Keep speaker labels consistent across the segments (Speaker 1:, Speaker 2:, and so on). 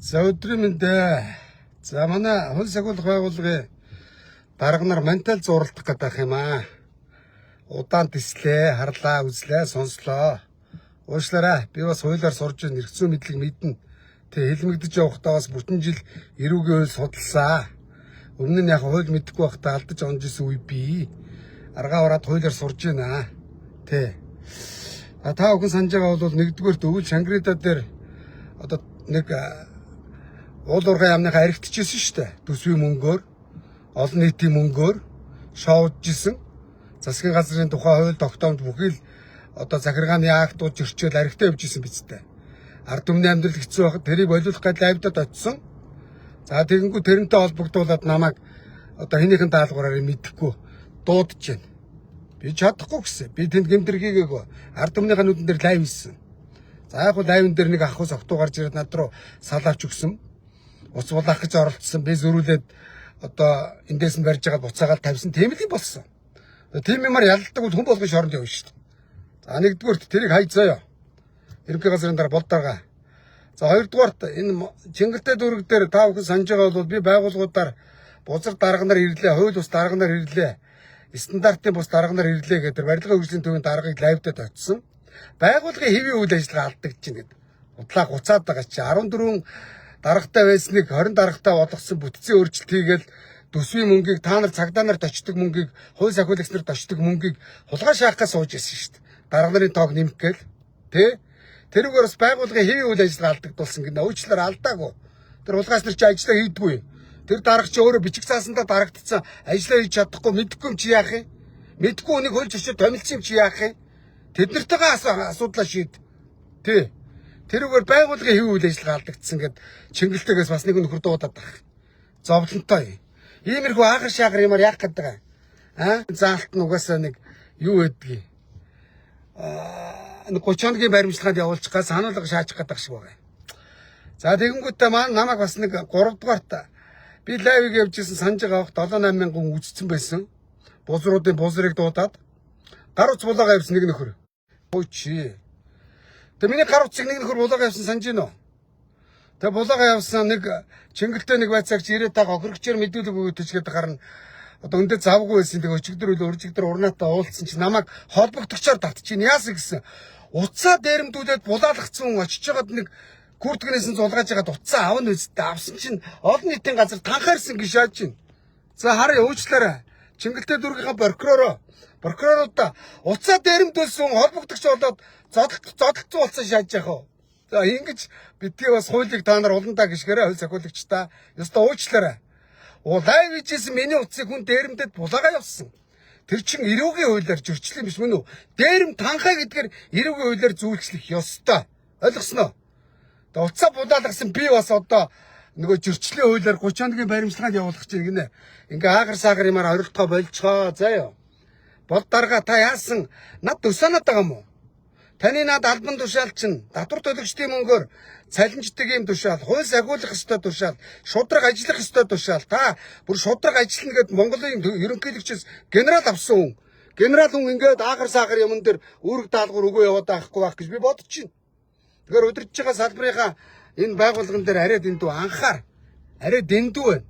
Speaker 1: За өдрийн мэндэ. За манай хөл сахиулах байгууллагын дарга нар ментал зуралдах гэдэг юм аа. Удаан тислээ, харлаа, үзлээ, сонслоо. Уушлаарай. Би бас хуулиар сурж нэрхцүү мэдлэг мэднэ. Тэг хэлмэгдэж явахдаа бас бүтэн жил эрүүгийн хууль судалсан. Өмнө нь яг хууль мэдэхгүй байхдаа алдаж онжсэн үе би. Аргаа ороод хуулиар сурж байна. Тэ. Та бүхэн санаж байгаа бол нэгдүгээр өвөл Шангрида дээр одоо нэг уул уурхай яамныхаа аригдчихсэн шүү дээ. Төсвийн мөнгөөр, олон нийтийн мөнгөөр шоудчихсэн. Засгийн газрын тухай хууль тогтоомж бүхий л одоо захиргааны актууд зөрчил аригтаа явжсэн биз дээ. Ард түмний амьдрал хэцүү байхад тэрийг болиулах гэж лайвдад очсон. За тэгэнгүүт тэрнтэй холбогдуулаад намайг одоо хинийхэн даалгавраар мэдэхгүй дуудаж байна. Би чадахгүй гэсэн. Би тэнд гэмтэр хийгээгүй. Ард түмнийхээ нүдэн дээр лайв хийсэн. За яг хуу лайвн дээр нэг ах ус октоо гарч ирээд над руу салаавч өгсөн. Уц булаах гэж оролцсон. Би зөрүүлээд одоо эндээс нь барьж байгаа буцаагаал тавьсан. Тийм л болсон. Тийм юмар ялдаг бол хүн болгон шоронд явна шүү дээ. За нэгдүгээрт тэрийг хай заяа. Ерөнхий газрын дараа болдоргаа. За хоёрдугаарт энэ Чингэлтэй дүүрэг дээр та бүхэн санаж байгаа бол би байгууллагуудаар бузар дарга нар ирлээ, хууль бус дарга нар ирлээ, стандартын бус дарга нар ирлээ гэдэг барилгын хөгжлийн төвийн даргыг лайвдад очсон. Байгууллагын хэвийн үйл ажиллагаа алдагдаж байна гэдэг. Удлаа хуцаад байгаа чи 14 даргатай байсныг 20 даргатай болгосон бүтцийн өөрчлөлт хийгээл төсвийн мөнгийг та нар цагдаа нарт очдог мөнгийг хууль сахиулагч нарт очдог мөнгийг хулгай шаахаас сууж ирсэн шүү дээ. Дарга нарын тоог нэмэх гээл тэ тэрүүгээр бас байгууллагын хэвийн үйл ажиллагаа алдагдуулсан гэдэг. Уучлаар алдаагүй. Тэр хулгайч нар чи ажиллаа хийдгүй. Тэр дарга чи өөрөө бичиг цаасандаа дарагдсан ажиллаа хийж чадахгүй мэдхгүй юм чи яах юм? Мэдхгүй үнийг хөлж очиж томилсон юм чи яах юм? Тэднэртэйгээ асуудлаа шийд. Тэ. Тэрүүгээр байгууллагын хэвийн үйл ажиллагаа алдагдсан гэд Чингэлтэйгээс бас нэг нөхөр дуудаад байгаа. Зовлонтой. Иймэрхүү аагар шаагар юмар яах гэдэг юм? Заалт нь угаасаа нэг юу гэдгийг. Нэг 30 хоногийн баримтлаганд явуулчих газ сануулга шаачих гэдэг шиг байгаа. За тэгэнгүүтээ маань намайг бас нэг 3 дугаарт би лайвыг явж исэн санаж байгаа вахт 7-8 мянган үзсэн байсан. Бузруудын бузрыг дуудаад гар утас булаага явсан нэг нөхөр. Ой чи. Тэ миний гар утсыг нэг нөхөр булаага явсан санаж гинөө. Тэ булаага явсан нэг Чингэлтэй нэг байцаагч ирээд байгаа хөргөчээр мэдүүлэг өгөөд тэгээд гарна. Одоо өндөө завгүй байсан. Тэгээ өчигдөр үл өржигдөр урнаатаа уулзсан чи намайг холбогдогчоор татчихин яасан гэсэн. Уцаа дээрэмдүүлээд булаалгацсан хүн очиж байгаад нэг күрдгнээс нь зулгааж байгаад уцаа авна үсттэй авсан чинь олон нийтийн газар танхаарсан гэж шааж чинь. За харъя уучлаарай. Чингэлтэй дүүргийнхаа прокуроруудаа уцаа дээрэмдүүлсэн холбогдогч болоод зодтолцсон болсон шааж яах вэ? За ингэж битгий бас хуулийг та нар уландаа гიშгээрээ хууль сахиулагчдаа ёстой уучлаарай. Лайв хийжсэн миний утсыг хүн дээрэмдэд булаага явсан. Тэр чин эрүүгийн хуулиар зөрчлөө биш мөн үү? Дээрэм танхаа гэдгээр эрүүгийн хуулиар зөвлөчлөх ёстой. Ойлгосноо? Тэгээ уцаа булаалгасан би бас одоо нөгөө зөрчлийн хуулиар 30 хоногийн баримтлаганд явуулах чинь гинэ. Ингээ аагар саагар юмар орилтгоо болцгоо. Заяа. Бол дарга та яасан? Над төсөөнөд байгаа юм уу? Таны над албан тушаал чинь татвар төлөгчдийн мөнгөөр цалинждаг юм тушаал, хууль сахиулах ёстой тушаал, шудраг ажиллах ёстой тушаал. Та бүр шудраг ажиллана гэд Монголын ерөнхийлөгчөөс генерал авсан хүн. Генерал хүн ингээд аагар саагар юмн дээр үүрэг даалгавар өгөө яваад байхгүй байх гэж би бодож байна. Тэгэхээр удирдах байгаа салбарынхаа энэ байгууллаган дээр арай дэндүү анхаар. Арай дэндүү байна.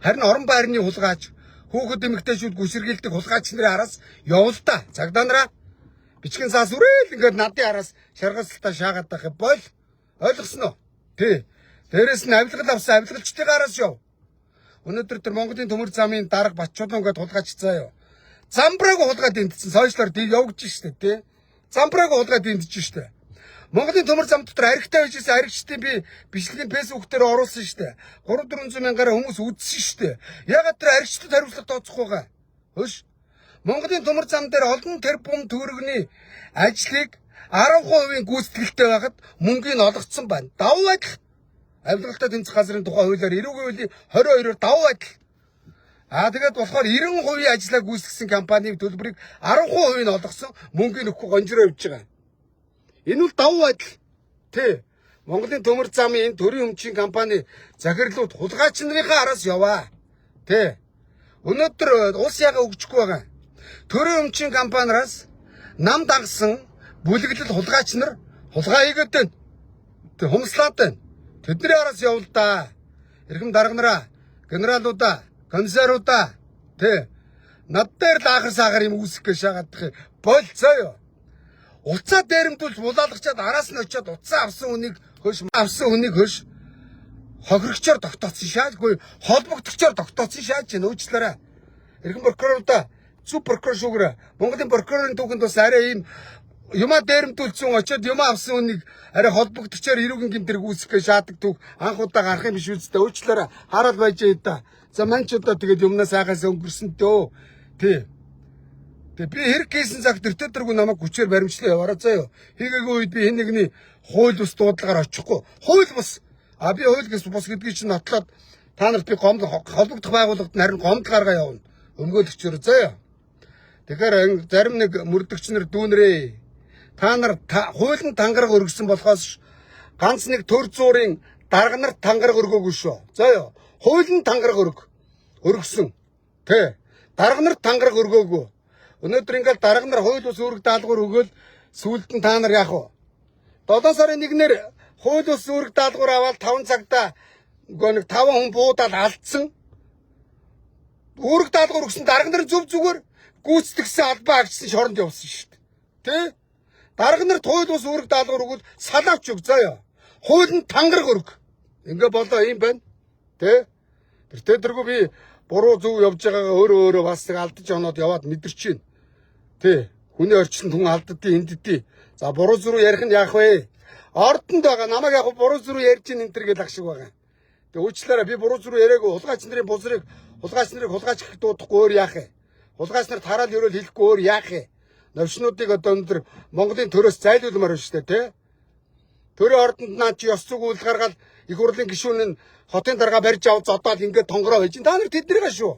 Speaker 1: Харин орон байрны хулгайч, хүүхэд эмэгтэйчүүд гүсэргэлдэг хулгайч нарын араас явуулдаа. Цагдаа нараа бичгэн цаас үрээл ингээд надын араас шаргалтаа шаагаад байх бол ойлгосноо. Тий. Дээрээс нь авилгал авсан авилгалчдын араас яв. Өнөөдөр тэр Монголын төмөр замын дарга Батчуулан гээд хулгайч заяа. Замбрааг хулгайд эндсэн сошиалар ди явж штэ тий. Замбрааг хулгайд эндэж штэ. Монголын төмөр зам дотор аригтай байжсэн аригчдын би бичлэгийн фэйсбુક дээр оруулсан штэ. 300-400 мянгаараа хүмүүс үзсэн штэ. Ягаад тэр аригчдад хариуцлага тооцох байгаа? Хөөш. Монголын төмөр зам дээр олон тэрбум төгрөгийн ажлыг 10% гүйцэтгэлтэй байхад мөнгөний олгоцсон байна. Давуу адил. Авилгалтай тэмцэх газрын тухай хуулиар эрүүгийн хуулийн 22-оор давуу адил. Тэгээд болохоор 90% ажлаа гүйцэтгсэн компанийн төлбөрийг 10% нь олгосон мөнгөний өгөхгүй гонжроо явж байгаа. Энэ бол давуу адил. Тэ. Монголын төмөр замын энэ төрийн өмчийн компани захирлууд хулгайч нарынхаа араас яваа. Тэ. Өнөөдөр улс яга өгчихгүй байгаа. Төрийн өмчийн компаниас нам дагсан бүлэглэл хулгайч нар хулгай хийгээд байна. Тэг хумслаад байна. Тэдний араас явал да. Эрхэм дарганараа, генералуудаа, комиссаруудаа тэ над дээр л ахар сахар юм үүсэх гэж шагаадах болцоо. Уцаа дээрэмдүүлж булаалгачаад араас нь очиод уцаа авсан хүнийг хөөш хохирогчоор тогтооцсон шаалгүй холбогдогчоор тогтооцсон шааж чинь уучлаарай. Эрхэм прокурорудаа зөв прокурор шүүгээрээ Монголын прокурорын түүхэнд бас арай ийм юмаа дээрэмдүүлсэн очиод юмаа авсан хүнийг арай холбогдогчоор эрүүгийн гэмтрэг үүсэх гэж шаадаг түүх анх удаа гарах юм биш үстэ уучлаарай. Хараад байж та. За манчудаа тэгээд юмнаас айгаас өнгөрсөн дөө. Тий. Тэгээ би хэрэг хийсэн цагт тэртэргүй намайг хүчээр баримтлаа яваараа заяа. Хийгээгүй үед би хэн нэгний хууль бус дуудлагаар очихгүй. Хууль бус. Би хууль бус гэдгийг чинь нотлоод та нарт би холбогдох байгууллагад харин гомдол гаргаа явна. Өмгөөлөгчөөр заяа. Тэгэхээр зарим нэг мөрдөгч нар дүүнрээ. Та нар хуулийн тангараг өргөсөн болохоос ганц нэг төр зуурын дарга нарт тангараг өргөөгүй шүү. Заяа. Хуулийн тангараг өргөсөн. Тэ. Дарга нарт тангараг өргөөгүй. Өнөөдөр ингээл дарга нар хууль ус үүрэг даалгавар өгөөл сүүлд нь та нар яах вэ? 7 сарын 1-ээр хууль ус үүрэг даалгавар аваад 5 цагта нэг 5 хүн буудаад алдсан. Үүрэг даалгавар өгсөн дарга нар зөв зүгээр гүйцэтгсэн албаа агчсан шоронд явсан шүү дээ. Тэ? Дарга нарт хууль ус үүрэг даалгавар өгвөл салаач өг заяа. Хууль нь тангараг өрг. Ингээ болоо юм байна. Тэ? Тэртэргүй би буруу зөв явж байгаагаа өөрөө бас нэг алдаж оноод яваад мэдэрч байна. Тэ. Хүний орчинд хүн алддیں энддیں. За буруу зүрүү ярих нь яах вэ? Ордонд байгаа намайг яг буруу зүрүү ярьж ин энэ төр гэж ах шиг байгаа. Тэг уучлаарай би буруу зүрүү яриаггүй хулгайч нарын бузрыг хулгайч нарыг хулгайч гэх дуудахгүй өөр яах вэ? Хулгайч нарт хараал өрөөл хэлэхгүй өөр яах вэ? Навчнуудыг одоо өндөр Монголын төрөөс зайлуулмаар байна шүү дээ, тэ? Төрийн ордонд наа чи ёс зүг үйл гаргаад их хурлын гишүүн нь хотын дарга барьж аваад зодоод ингээд тонгороо байж. Та нар тэднийгээ шүү.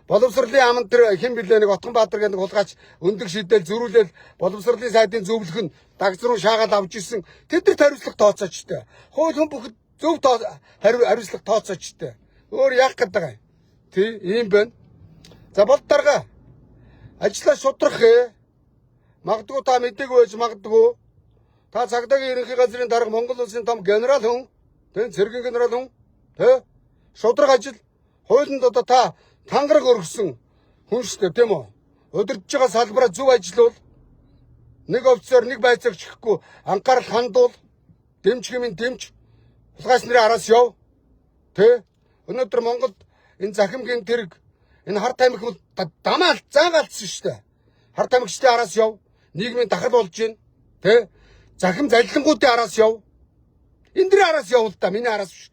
Speaker 1: Боловсролын аман тэр хэн билээ нэг Отгон Баатар гэдэг хулгайч өндөг шийдэл зөрүүлэл боловсролын сайдын зөвлөх нь дагц руу шаагаад авч ирсэн. Тэднэрт хариуцлага тооцоочтой. Хууль хүн бүхэд зөв хариуцлага тооцоочтой. Өөр яах гэдэг юм. Тий, ийм байна. За бол дарга ажлаа шудрах ээ. Магадгүй та мэдээгүй байж магадгүй. Та цагдаагийн ерөнхий газрын дарга Монгол улсын том генерал хүн. Тэ цэргийн генерал хүн. Тэ шудраг ажил хуулинд одоо та тангараг өргөсөн хүн шүү дээ, тийм үү? Өдөрж байгаа салбараа зөв ажиллавал нэг офицер нэг байцаагч гэхгүй анхаарал хандуул дэмжих юм дэмж хулгайч нарын араас яв. Тэ өнөөдөр Монголд энэ захимгийн тэрэг энэ хар тамхи дамаал заагаалцсан шүү дээ. Хар тамхичдын араас яв. Нийгмийн дахал болж байна. Тэ захим залилангуудын араас яв. Энд дэр араас явал та миний араас биш.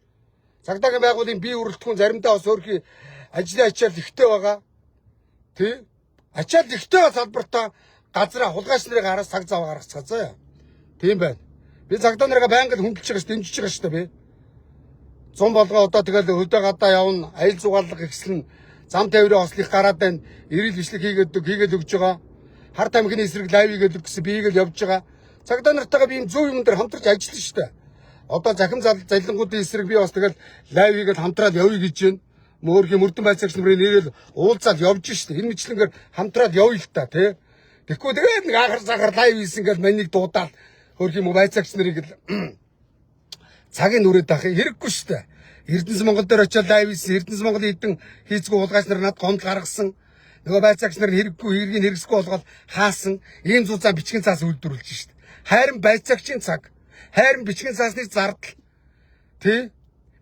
Speaker 1: Цагдаагийн байгууллагын бие үрэлтгүүн заримдаа бас өөрхий ажлын ачаал ихтэй байгаа. Тий? Ачаал ихтэй байгаа салбартаа газраа хулгайч нарын араас цаг зав гаргацгаа заяа. Тийм байна. Би цагдаа нарыг байнга хүндэлж байгаа ш, дэмжиж байгаа ш та би. Зун болгоо одоо тэгэл хөдөө гадаа явна, аял зугаалга ихслэн зам тавирын ослих гараад байна. Ирэл бичлэг хийгээд өгж байгаа. Хар тамхины эсрэг лайв хийгээд өгсөн биегээл явж байгаа. Цагдаа нартайгаа би энэ зөв юм дээр хамтарч ажиллана ш та. Одоо захим залилангуудын эсрэг би бас тэгэл лайв хийгээд хамтраад явъя гэж байна. Мөөрхийн мөрдөн байцаагч нарын нэрэл уулзаад явж штэ. Энэ мэтлэнгээр хамтраад явъя л та тий. Тэгэхгүй тэгээд нэг ахар сахар лайв хийсэн гэж манийг дуудаал хөрхийн байцаагч нарыг л цагийн нүрээд авах хэрэггүй штэ. Эрдэнэс Монгол дээр очиод лайв хийсэн. Эрдэнэс Монголын хэдэн хийцгүй хулгайч нар над гомдол гаргасан. Нөгөө байцаагч нар хэрэггүй хэргийг хэрэгсгүй болгоод хаасан. Ийм зузаан бичгийн цаас үйлдвэрлэж штэ. Хайрын байцаагчийн цаг. Хайрын бичгийн цаасны зардал. Тий?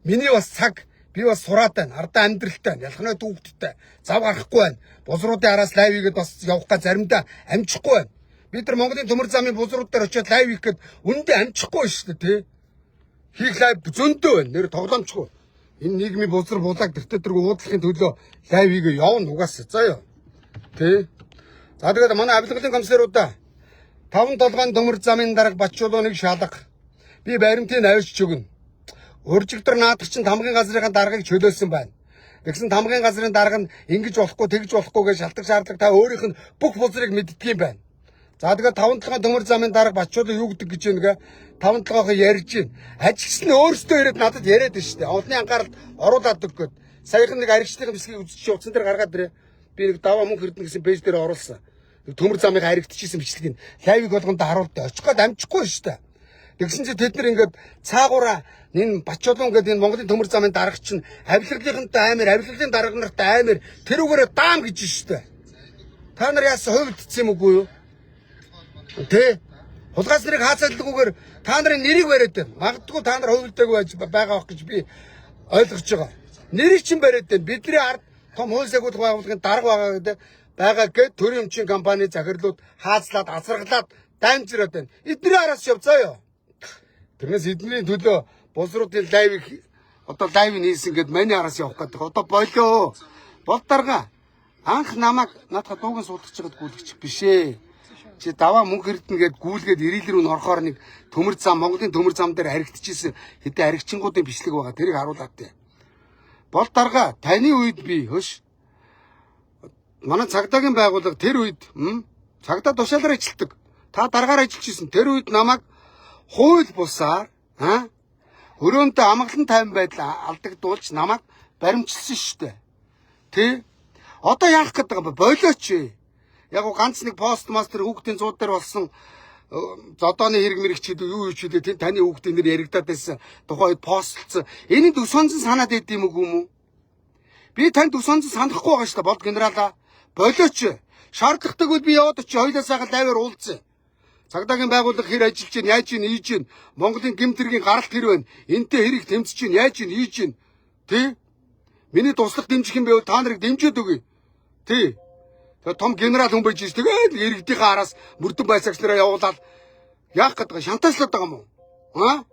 Speaker 1: Миний бас цаг. Би бас сураад байна. Ардаа амьдралтай байна. Ялхнаа дүүгдтэй. Зав гарахгүй байна. Бузруудын араас лайв хийгээд бас явах га заримдаа амжихгүй байна. Бид нар Монголын төмөр замын бузрууд дээр очиод лайв хийх гээд үндэ амжихгүй шүү дээ, тий? Хийх лайв зөндөө байна. Нэр тоглоомчгүй. Энэ нийгмийн бузар булааг тэртэргүй уудлахын төлөө лайв хийгээ явна угаасаа заяа. Тий? За тэгээд манай авилгалын комиссаруудаа 5 толгойн төмөр замын дарга Батчуулууныг шалгах. Би баримтыг авчиж өгнө. Уржигдэр наадах чинь тамгын газрын даргаыг чөлөөлсөн байна. Тэгсэн тамгын газрын дарга нь ингэж болохгүй тэгж болохгүй гэж шалтгаан шаардлага та өөрийнх нь бүх бузрыг мэддэг юм байна. За тэгээд 5 толгойн төмөр замын дарга Батчуулуу юу гэдэг гэж нэгэ 5 толгойхоо ярьж гин. Ажилч нь өөрсдөө ирээд надад яриад байна шүү дээ. Одны анхааралд оруулаад өгөхөд саяхан нэг аригчдын бисгийг үзчих утсан дээр гаргаад ирээ. Би нэг даваа мөнгө хэрдэн гэсэн пэйж дээр оруулсан. Төмөр замыг харигдчихсэн бичлэг нь лайвыг болгонд харуулдаг. Очиход амжихгүй шүү дээ. Тэгсэн чи тэд нар ингээд цаагаараа энэ Бачулуун гэдэг энэ Монголын төмөр замын дарга чинь авилгалынхантай амар, авилгалын дарга нартай амар тэрүүгээрээ даам гэж штэ. Та нар яасан хувилдсан юм үгүй юу? Тэ? Хулгайс нарыг хаацаалгүйгээр та нарын нэрийг бариад байна. Магадгүй та нар хувилдаагүй байж байгаа байх гэж би ойлгож байгаа. Нэрийг чинь бариад байна. Бидний ард том хууль сайгуулах байгууллагын дарга байгаа гэдэг байгаа гэд төрийн өмчийн компани захирлууд хаацлаад асаргалаад даймжраад байна. Эдний араас явцаа ёо. Тэрнээс эдний төлөө боловсруудын лайв хийсэн гэд маний араас явах гэдэг. Одоо болоо. Бол дарга анх намайг надад дууган суулгаж байгаад гүйлгэж биш ээ. Чи даваа мөнгө хэрдэн гээд гүйлгээд ирэл рүү норхоор нэг төмөр зам Монголын төмөр зам дээр харигдчихсэн хэдэн харигчингуудын бичлэг байгаа. Тэрийг харуулаад тээ. Бол дарга таны үед би хөш манай цагдаагийн байгууллага тэр үед цагдаа тушаалаар ажилтдаг. Та даргаар ажиллаж ирсэн. Тэр үед намайг хууль бусаар өрөөнтэй амгалан тайван байдал алдагдуулж намайг баримжилсан штэ. Тэ? Одоо яах гэдэг юм бэ? Болооч. Яг ганц нэг пост мастер хүүхдийн зууд дээр болсон зодооны хэрэг мэрэгчид юу юу ч үлээ таны хүүхдийн нэр яригадаад байсан тухайд постлцсан. Энийг төв сонсон санаад идэм үгүй юм уу? Би танд төв сонсон санахгүй байгаа шүү дээ. Болд генералаа. Болооч. Шаардлагатай бол би яваад очи хоёлаа сайхан лайваар уулзсан. Цагдаагийн байгууллага хэр ажиллаж чинь, яаж чинь, хийж чинь, Монголын гэмтэргийн гаралт хэр байна? Энтэй хэрэг тэмцэж чинь, яаж чинь, хийж чинь. Тэ? Миний туслах дэмжих юм байвал та нарыг дэмжиж өгье. Тэ? Тэгээ том генерал хүн байж чинь тэгээд иргэдийнхээ араас мөрдөн байцаагч нараа явуулаад яах гэдэг шантаачлаад байгаа юм уу?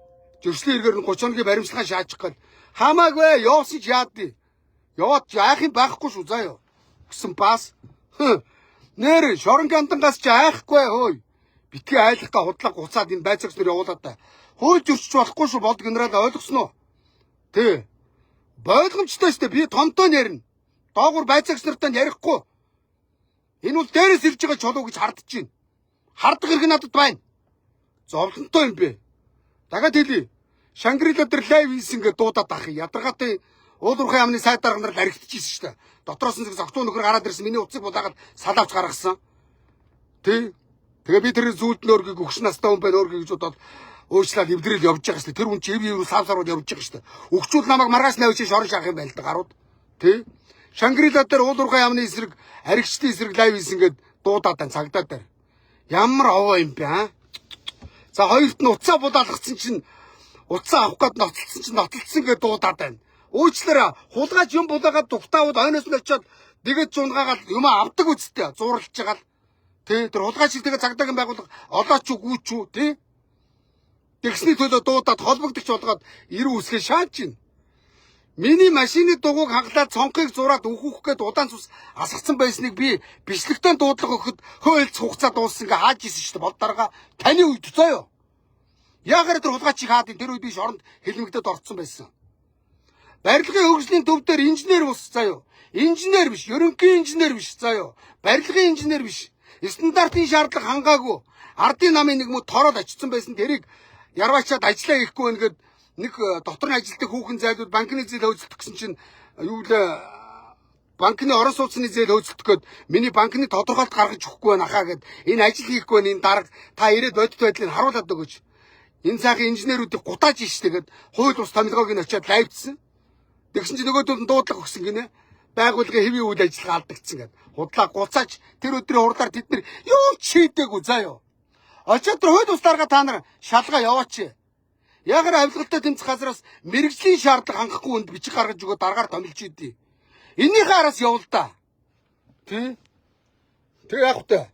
Speaker 1: Зөрчлийн эргээр нь 30 хоногийн баримтлагаа шаачих гээд хамаагүй явсан ч яадээ. Яваад яах юм байхгүй шүү заяа. Гэсэн бас. Нэр шоронгийн амтангаас ч айхгүй хөөе. Битгий айлхтаа худлаа хуцаад энэ байцаагч нар явуулаад та. Хууль зөрчиж болохгүй шүү болд генерал ойлгосноо. Тэ. Ойлгомжтой шүү дээ би томтой ярина. Доогуур байцаагч нартай ярихгүй. Энэ бол дээрээс ирж байгаа чулуу гэж хардж байна. Хардах хэрэг надад байна. Зовлонтой юм бэ. Дахиад хэлье. Шангрила дээр лайв хийсэн гэж дуудаад ах. Ядаргаатай уулуурхай амны сайд дарга нар аригдчихсэн шүү дээ. Дотроос нь зогтуу нөхөр гараад ирсэн миний утсыг булаагаад салаавч гаргасан. Тэ. Тэгээ би тэр зүйлд нь өөргийг өгш настай хүн байна өөргийг гэж бодоод уучлаад эвдрэл явж байгаа шүү дээ. Тэр хүн чи эв савсарууд явж байгаа шүү дээ. Өгчүүд намайг маргааш навч шорон шахах юм байна л да гарууд. Тэ. Шангрила дээр уулуурхай амны эсрэг аригчдын эсрэг лайв хийсэн гэд дуудаад тань цагдаа дээр. Ямар овоо юм бэ За хоёрт нь уцаа будаалгацсан чинь уцаа авах гээд нотлцсон чинь нотлцсон гэд дуудаад байна. Уучлаарай хулгайч юм булаагаад дугтаавал ойноос нь очиод тэгээд жунгаагаад юм авдаг үсттэй зууралж байгаа л. Тэ тэр хулгайч тэгээ цагдаагийн байгууллага олооч үгүйч үү тэ. Тэгсний төлөө дуудаад холбогдогч болгоод ирүү үсгээ шааж чинь. Миний машины дугуйг хаглаад цонхыг зураад өөхөх гээд удаан цус асгацсан байсныг би бичлэгтээ дуудлага өгөхөд хөөлц хугацаа дууссан ингээ хааж исэн шүү дээ. Бол дарга таны үед зөөё. Яагаад тэр хулгайчийг хаад тэр үед би шоронд хэлмэгдээд орцсон байсан. Барилгын хөгжлийн төв дээр инженер бус заяо. Инженер биш, ерөнхий инженер биш заяо. Барилгын инженер биш. Стандартын шаардлага хангаагүй. Ардын намын нэг мөд тороод очсон байсан. Тэрийг ярваачаад ажиллаа хийхгүй байнгээд нэг дотор нь ажилтдаг хүүхэн зайлууд банкны зээл хөөцөлдөх гэсэн чинь юу лээ банкны орон сууцны зээл хөөцөлдөх гээд миний банкны тодорхойлт гаргаж өгөхгүй байна хаа гэд энэ ажил хийхгүй байна энэ дарга та ирээд бодит байдлыг харуулад өгөөч. Энэ сайхан инженеруудыг гутааж ийштэй гэд хууль бус томилгоог нь очиад лайвдсан. Тэгсэн чинь нөгөөдөл нь дуудлага өгсөн гинэ. Байгууллагын хэвийн үйл ажиллагаа алдагдсан гэд. Худлаа гуцаач тэр өдрийн хурлаар тэд нар юу ч хийдэггүй заяо. Очоод тэр хууль бус дарга та нар шалгаа яваач. Ягаар авилгалтай тэмцэх газраас мэрэгжлийн шаардлага хангахгүй хүнд бичиг гаргаж өгөө даргаар томилж идэв. Энийхээ араас явал да. Тэ? Тэг яах вэ?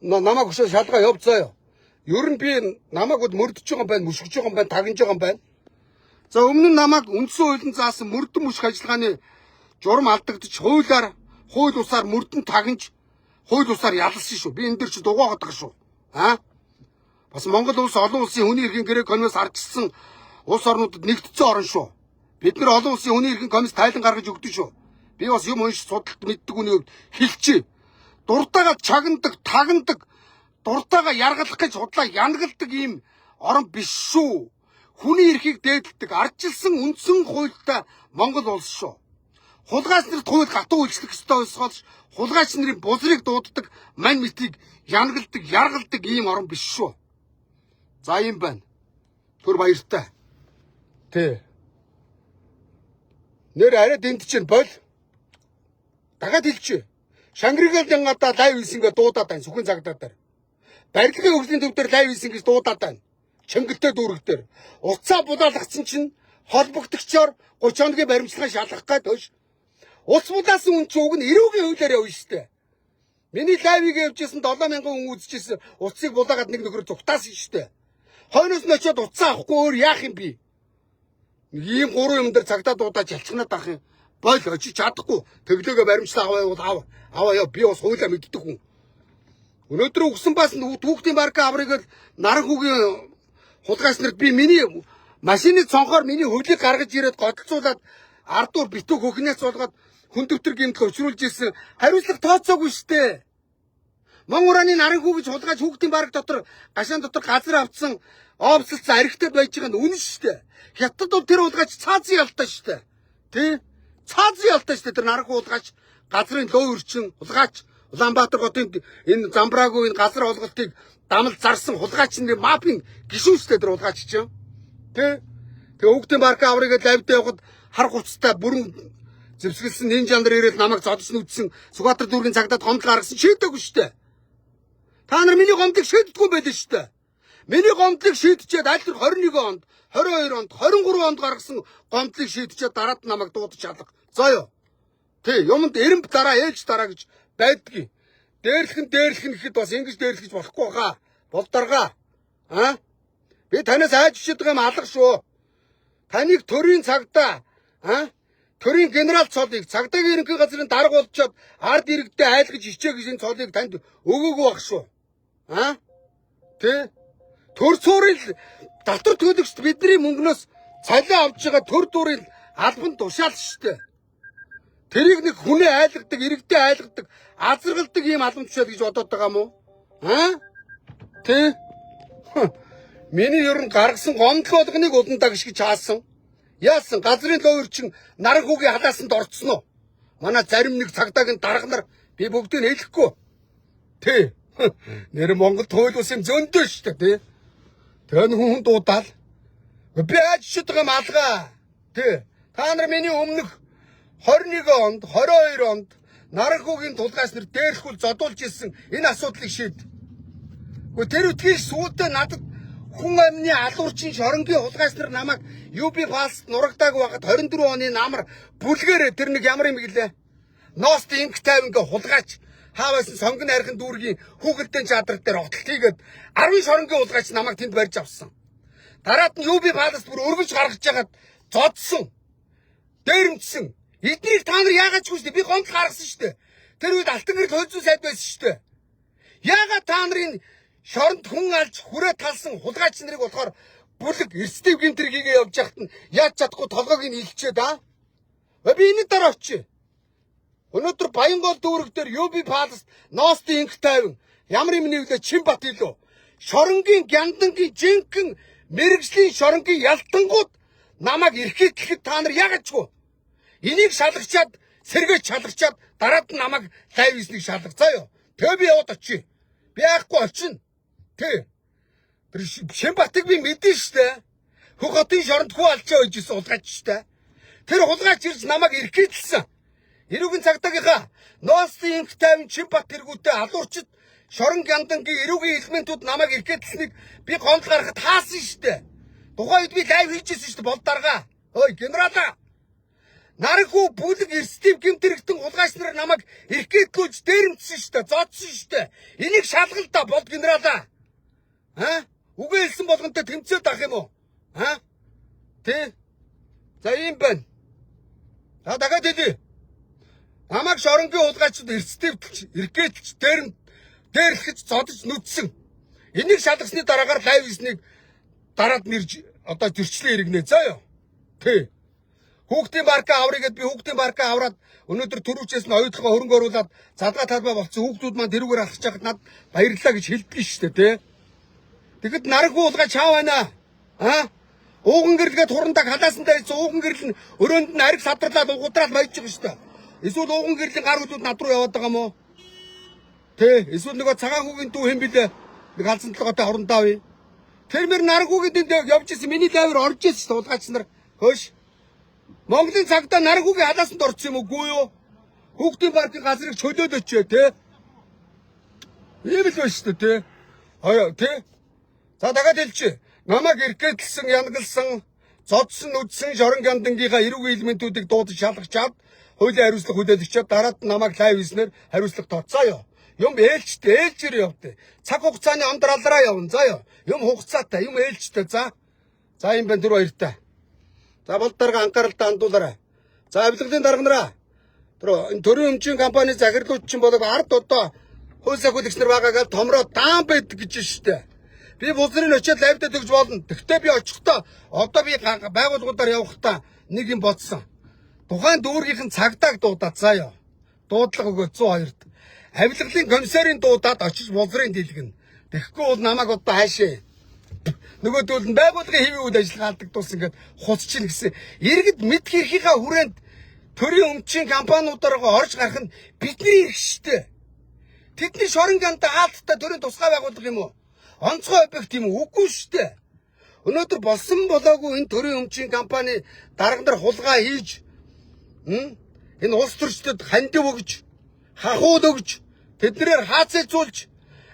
Speaker 1: Намайг өшөө шалгаа явцаая. Ер нь би намайг мөрдөж байгаа юм байна, мөшгөж байгаа юм байна, тагнаж байгаа юм байна. За өмнө нь намайг үндсэн хуулийн заасан мөрдөн мөшг ажиллагааны журам алдагдчих хуулиар хууль усаар мөрдөн тагнаж хууль усаар ялсан шүү. Би энэ дэр чи дугаагаад байгаа шүү. Бас Монгол улс олон улсын хүний эрхийн гэрээ комисс ардчилсан улс орнуудад нэгдсэн орн шүү. Бид нар олон улсын хүний эрхийн комисс тайлан гаргаж өгдөө шүү. Би бас юм унш судалт мэддэг үний хувьд хэлчихье. Дуртайгаа чагнадаг, тагнадаг, дуртайгаа яргалах гэж худлаа янгалдаг ийм орн биш шүү. Хүний эрхийг дээдэлдэг ардчилсан үндсэн хуультай Монгол улс шүү. Хулгайч нарт хууль гатуу үйлчлэх ёстой болсоолж хулгайч нарын бузрыг дууддаг, мань мэтийг янгалдаг, яргалдаг ийм орн биш шүү. За юм байна. Төр баяртай. Тэ. Нэр арай дэнд чинь бол. Дахиад хэлчихэ. Шангиргал жангата лайв хийсэн гэ дуудаад байна сүхэн цагдаа дээр. Барилгын хөгжлийн төв дээр лайв хийсэн гэж дуудаад байна. Чингэлтэй дүүрэг дээр. Уцаа булаалгацсан чинь холбогдогчоор 30 хоногийн баримтлагаа шалгах гээд хойш. Уц булаасан хүн чинь уг нь эрүүгийн хуулиар явна штэ. Миний лайвыг явьжсэн 7000 хүн үзчихсэн уцыг булаагаад нэг нөхөр зүгтаасан штэ. Хойноос нь очиод уцаа авахгүй өөр яах юм би? Ийм гурван юм дээр цагдаа дуудаад ялчгнаад авах юм. Бойл очиж чадахгүй. Тэглэгээ баримтлаа аваа. Аваа яа би бас хуулиа мэддэг хүн. Өнөөдөр өгсөн бас түүхтийн марка аврыг наран хүүгийн хулгайч нарт би миний машины цонхоор миний хөлийг гаргаж ирээд годолцуулаад ардуур битүүг хөхнээс болгоод хүн дэвтэр гэмтэл өчрүүлж ирсэн. Хариуцлага тооцоогүй штэ. Монгораны наран хүү гэж хулгайч хүүхдийн бараг дотор гашаан дотор газар авцсан оовсалцсан аригтад байж байгаа нь үнэн штэ. Хятад бол тэр хулгайч цаазын ялтаа штэ. Тэ? Цаазын ялтаа штэ тэр наран хулгайч газрын лөө өрчин хулгайч Улаанбаатар хотын энэ Замбраагүй энэ газар олголтыг дамал зарсан хулгайчны мафийн гишүүн штэ тэр хулгайч чинь. Тэ? Тэгээ хүүхдийн барка аврыг лавьд явахад хар хувцастай бүрэн зэвсгэлсэн нин жандар ирээд намайг зодож нүдсэн Сүхбаатар дүүргийн цагдаад гомдол гаргасан шийдээгүй штэ. Та нар миний гомдлыг шийддэггүй байлээ штэ. Миний гомдлыг шийдчихэд аль тэр 21 онд, 22 онд, 23 онд гаргасан гомдлыг шийдчихэд дараад намайг дуудаж чадах. За ёо. Тэ юмд эрэмб дараа ээлж дараа гэж байдгийг. Дээрлэх нь гэхэд бас ингэж дээрлэж болохгүй хаа. Болдаргаа. Би танаас айж ичээд байгаа юм алга шүү. Таныг төрийн цагдаа, төрийн генерал цолыг цагдаагийн ерөнхий газрын дарга болчоод ард иргэдээ айлгаж ичээ гэсэн цолыг танд өгөөгүй байх шүү. Тэ? Төр суурил татвар төлөгчд бидний мөнгнөөс цалин авч байгаа төр дүүрийн албан тушаал штэ. Тэрийг нэг хүнээ айлгадаг, иргэдээ айлгадаг, азаргалдаг ийм албан тушаал гэж бодоод байгаа юм уу? Тэ? Миний ер нь гаргасан гомдол болгоныг удандаа гიშгэж хаасан. Яасан газрын лоорчин наран хүүгийн халаасанд орцсон уу? Манай зарим нэг цагдаагийн дарга нар би бүгдийг нь хэлэхгүй. Тэ. Нэр Монгол хууль ус юм зөндөө штэ тий. Тэр хүн дуудаал. Би ачиж байгаа юм алгаа. Тэ. Та нар миний өмнөх 21 онд, 22 онд наран хүүгийн тулгаас нар дээрхүүл зодуулж ирсэн энэ асуудлыг шийд. Гэхдээ тэр үтгийш сүйдээ надад хүн амны алуурчин шоронгийн хулгайч нар намайг UB паст нурагдааг байхад 24 оны намар бүлгээрээ тэр нэг ямар юм гэлээ. Ност имк тайванга хулгайч хааваас сонгон хайрхан дүүргийн хүүхэлдэйн чадрал дээр огтлт хийгээд 10 шоронгийн хулгайч намайг тэнд барьж авсан. Дараад нь UB паст бүр өргөж гаргаж ягаад зодсон. Дээрэмдсэн. Эднийг та нар яагаад ч хүсдэ би гомдол гаргасан штэ. Тэр үед алтан гэрэл хойцоо сайд байсан штэ. Яагаад та нарын шоронд хүн алж хүрээ талсан хулгайч нарыг болохоор бүлэг эрсдэв гэмтэр хийгээ явж яхад нь яаж чадахгүй толгойг нь илчээд би энэ дараа очив. Өнөөдөр Баянгол дүүрэг дээр UB палас ноосты инх тайван ямар юм нэвлээ Чинбат илүү. Шоронгийн гяндангийн жинхэнэ мэрэгжлийн шоронгийн ялтангууд намайг ирэхэд гэхэд та нар яагаад ч вэ? Энийг шалгачаад сэргээж шалгачаад дараад нь намайг лайв хийснийг шалгацаа ёо. Тэгээ би яваад очив. Би яахгүй очино. Тэ. Тэр Шинбатыг би мэдэн штэ. Хөх хотын шоронд хүү алчаа үйжсэн хулгайч штэ. Тэр хулгайч ирж намайг ирэхэтэлсэн. Эрүүгийн цагдаагийнхаа ноосны инх тайван Шинбат тэргүүтээ алуурчид шорон гяндангийн эрүүгийн элементүүд намайг ирэхэтэлснийг би гомдол гаргахад хаасан штэ. Тухайн үед би лайв хийжсэн штэ болдаргаа. Ой генерала. Наран хүү бүлэг эрсдэв гэмтэрэгтэн хулгайч нар намайг ирэхэтэлүүлж дээрэмдсэн штэ. Зодсон штэ. Энийг шалгал та бол генерала. Үгүй хэлсэн болгонтой тэмцээд ах юм уу? Тэ? За юм байна. Дахиад хэлье. Намайг шоронгийн хулгайчид эрсдэвтэлж, эргэтэлж, дээрлэхэж зодож нүдсэн. Энийг шалгасны дараагаар лайв хийснийг дараад нэрж одоо зөрчлөө иргэнэ. За ёо. Тэ. Хүүхдийн барка аврыгээд би хүүхдийн барка авраад өнөөдөр төрүүчээс нь оюутлахаа хөрөнгө оруулаад залгаа талбай болсон хүүхдүүд маань тэрүүгээр алхаж яхад над баярлалаа гэж хэлдэг штэ тэ. Тэгэхэд наран хүү хулгайч чаа байна. Ууган гэрлгээд хурандаа халаасандаа ийцэн ууган гэрэл нь өрөөнд нь ариг садралаад угудраад баяж байгаа штэ. Эсвэл ууган гэрлийн гар хөлүүд над руу яваад байгаа юм уу? Тэ. Эсвэл нөгөө цагаан хүүгийн дүү хэм билээ. Нэг халзан толгойтой хурандаа бий. Фермер наргуугийн дэнд явж исэн миний лайвер орж ирсэн тулгаач нар. Хөөш. Монголын цагдаа наргуугийн халаасанд орсон юм уу юу? Хүүхдийн паркын газрыг чөлөөд очие те. Ийм л байна шүү дээ те. Хаяа те. За дахиад хэлчихэ. Намайг иргэдэлсэн, янгалсан, зодсон, үдсэн шорон гандангийнхаа эрүүгийн элементүүдийг дуудаж шалгаж чад. Хуулийн хариуцлага хүлээлгчихэд дараад намайг лайв хийснээр хариуцлага тооцоё. Юм ээлжтэй, ээлжээр явдээ. Цаг хугацааны амдралраа явна. Заа ёо. Юм хугацаатай, юм ээлжтэй. За юм байна түр баяртай. За бол дарга анхааралтай хандуулаарай. За авилгалын дарганараа. Тэр төрийн өмчийн компани захирлууд чинь болог ард одоо хууль сахиулагч нар байгаагаад томроо даан байдаг гэж штэ. Би булзрын очиад лайвдад өгч болно. Тэгтээ би очихдоо одоо би байгууллагуудаар явахдаа нэг юм бодсон. Тухайн дүүргийнхэн цагдааг дуудаад заа ёо. Дуудлага өгөө 102-д. Авилгалын комиссарын дуудаад очиж булзрын дийлгэн. Тэгэхгүй бол намайг одоо хаашаа. Нөгөөдөл нь байгууллагын хэвийн үйл ажиллагаа алдагдуулсан гэд хусчин гэсэн. Иргэд мэд хэрхийнхаа хүрээнд төрийн өмчийн компаниудаар орж гарах нь бидний эрх штэ. Тэдний шорон ганта хаалттай төрийн тусгай байгууллага юм уу? Онцгой объект юм уу? Үгүй штэ. Өнөөдөр болсон болоогүй энэ төрийн өмчийн компани даргандар хулгай хийж энэ улс төрчдөд хандив өгж, хахуул өгж, тэднэрээр хаацалжуулж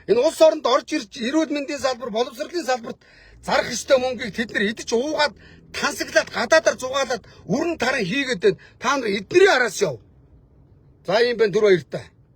Speaker 1: энэ улс оронд орж ирж эрүүл мэндийн салбар, боловсролын салбарт зарах ёстой мөнгийг тэд нар идэж уугаад тансаглаад гадаадаар зугаалаад өрн таран хийгээд та нар эдний араас яв. За юм байна түр баяртай.